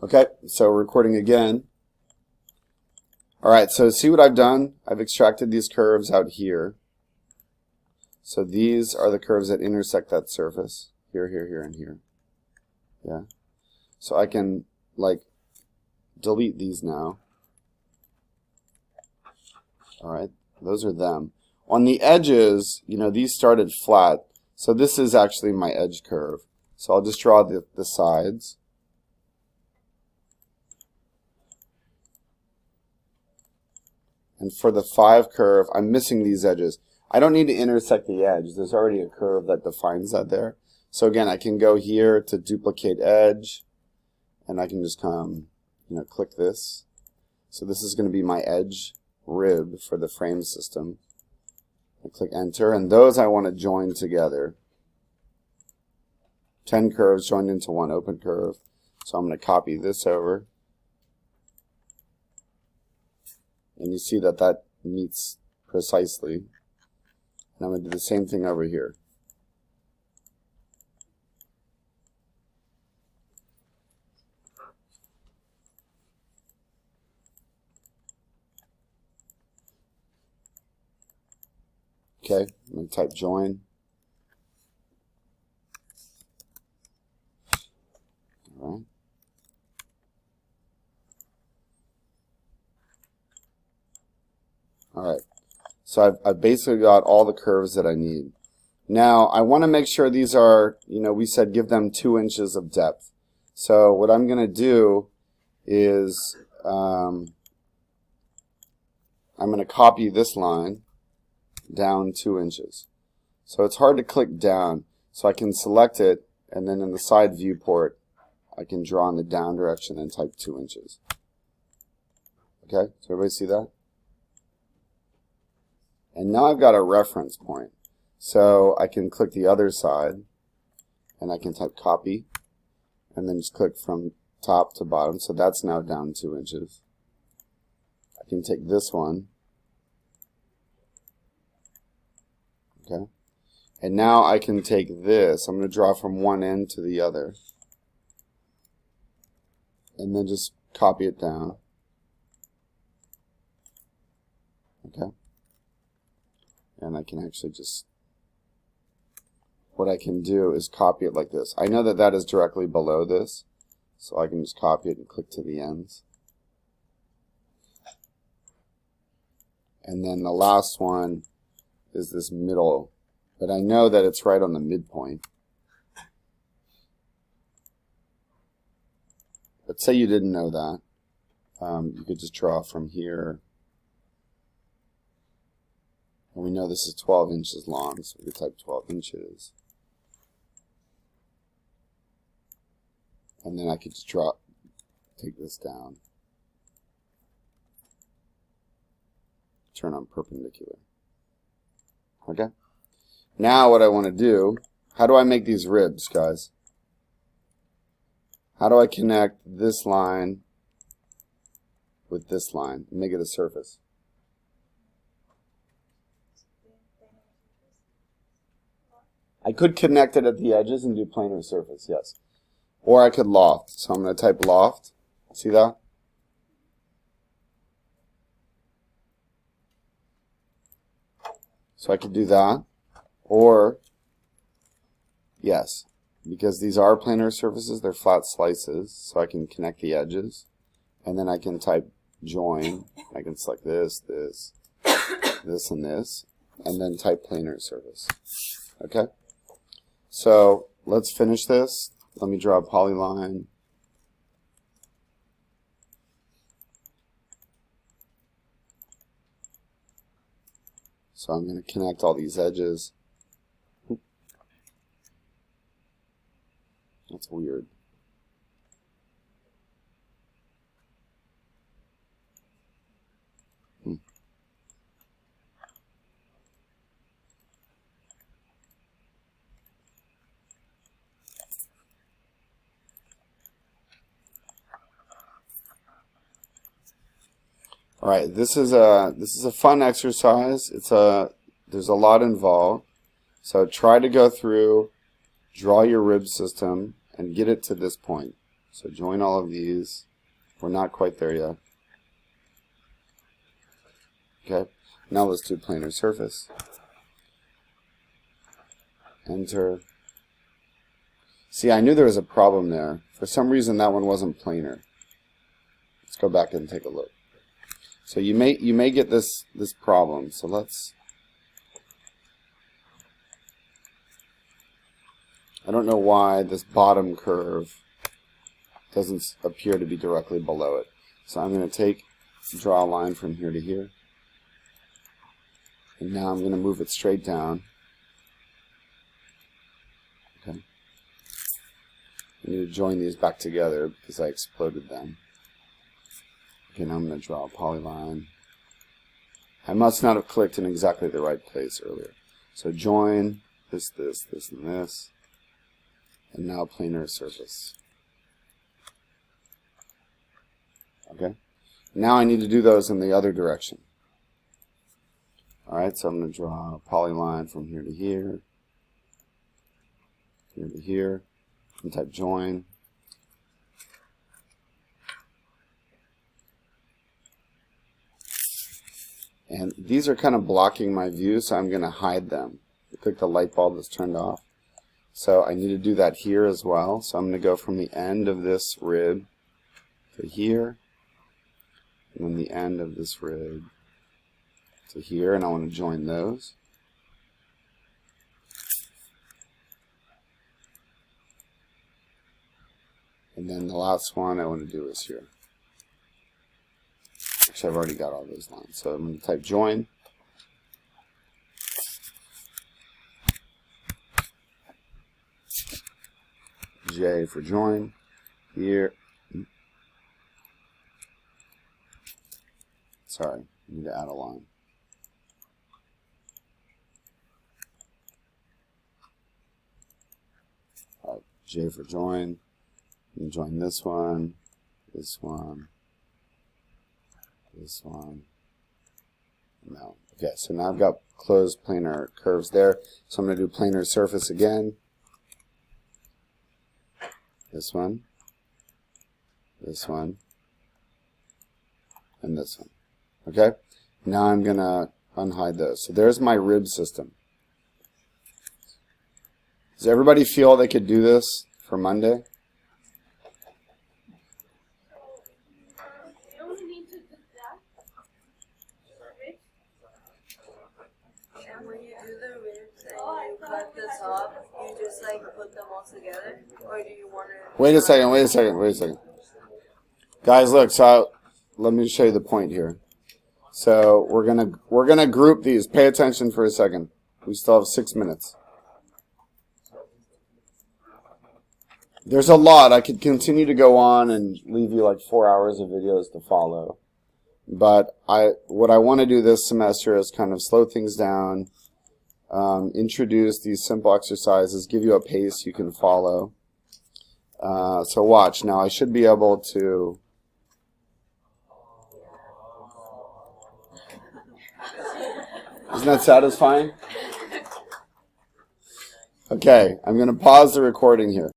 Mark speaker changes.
Speaker 1: Okay, so we're recording again. Alright, so see what I've done? I've extracted these curves out here. So these are the curves that intersect that surface. Here, here, here, and here. Yeah. So I can, like, delete these now. Alright, those are them. On the edges, you know, these started flat. So this is actually my edge curve. So I'll just draw the sides. And for the 5 curve, I'm missing these edges. I don't need to intersect the edge. There's already a curve that defines that there. So again, I can go here to duplicate edge, and I can just come, you know, click this. So this is going to be my edge rib for the frame system. I click enter, and those I want to join together. 10 curves joined into one open curve. So I'm going to copy this over. And you see that that meets precisely. And I'm going to do the same thing over here. Okay, I'm going to type join. All right. Alright, so I've basically got all the curves that I need. Now, I want to make sure these are, you know, we said give them 2 inches of depth. So what I'm going to do is I'm going to copy this line down 2 inches. So it's hard to click down, so I can select it, and then in the side viewport, I can draw in the down direction and type 2 inches. Okay, so everybody see that? And now I've got a reference point. So I can click the other side, and I can type copy, and then just click from top to bottom. So that's now down 2 inches. I can take this one. Okay. And now I can take this. I'm going to draw from one end to the other. And then just copy it down. Okay. And I can actually just, what I can do is copy it like this. I know that that is directly below this, so I can just copy it and click to the ends. And then the last one is this middle, but I know that it's right on the midpoint. But say you didn't know that, you could just draw from here. And we know this is 12 inches long, so we could type 12 inches. And then I could just take this down. Turn on perpendicular. Okay? Now what I want to do, how do I make these ribs, guys? How do I connect this line with this line and make it a surface? I could connect it at the edges and do planar surface, yes. Or I could loft. So I'm going to type loft. See that? So I could do that. Or, yes, because these are planar surfaces, they're flat slices, so I can connect the edges. And then I can type join. I can select this, this, this, and this. And then type planar surface. Okay? So let's finish this. Let me draw a polyline. So I'm going to connect all these edges. That's weird. All right, this is a fun exercise. There's a lot involved. So try to go through, draw your rib system, and get it to this point. So join all of these. We're not quite there yet. Okay, now let's do planar surface. Enter. See, I knew there was a problem there. For some reason that one wasn't planar. Let's go back and take a look. So you may get this problem. So let's, I don't know why this bottom curve doesn't appear to be directly below it. So I'm going to draw a line from here to here. And now I'm going to move it straight down. Okay. I need to join these back together because I exploded them. Okay, now I'm going to draw a polyline. I must not have clicked in exactly the right place earlier. So join this, and this. And now planar surface. Okay. Now I need to do those in the other direction. Alright, so I'm going to draw a polyline from here to here. Here to here. And type join. And these are kind of blocking my view, so I'm going to hide them. Click the light bulb that's turned off. So I need to do that here as well. So I'm going to go from the end of this rib to here. And then the end of this rib to here, and I want to join those. And then the last one I want to do is here. Actually, I've already got all those lines. So I'm going to type join. J for join. Here. Sorry, I need to add a line. J for join. And join this one, this one, this one. No. Okay, so now I've got closed planar curves there. So I'm going to do planar surface again. This one, and this one. Okay? Now I'm going to unhide those. So there's my rib system. Does everybody feel they could do this for Monday?
Speaker 2: And when you do the ribs and you cut the top, you just like put them all together? Or do you want to...
Speaker 1: Wait a second. Guys, look, so let me show you the point here. So we're gonna group these. Pay attention for a second. We still have 6 minutes. There's a lot. I could continue to go on and leave you like 4 hours of videos to follow. But what I want to do this semester is kind of slow things down, introduce these simple exercises, give you a pace you can follow. So watch. Now I should be able to... Isn't that satisfying? Okay, I'm going to pause the recording here.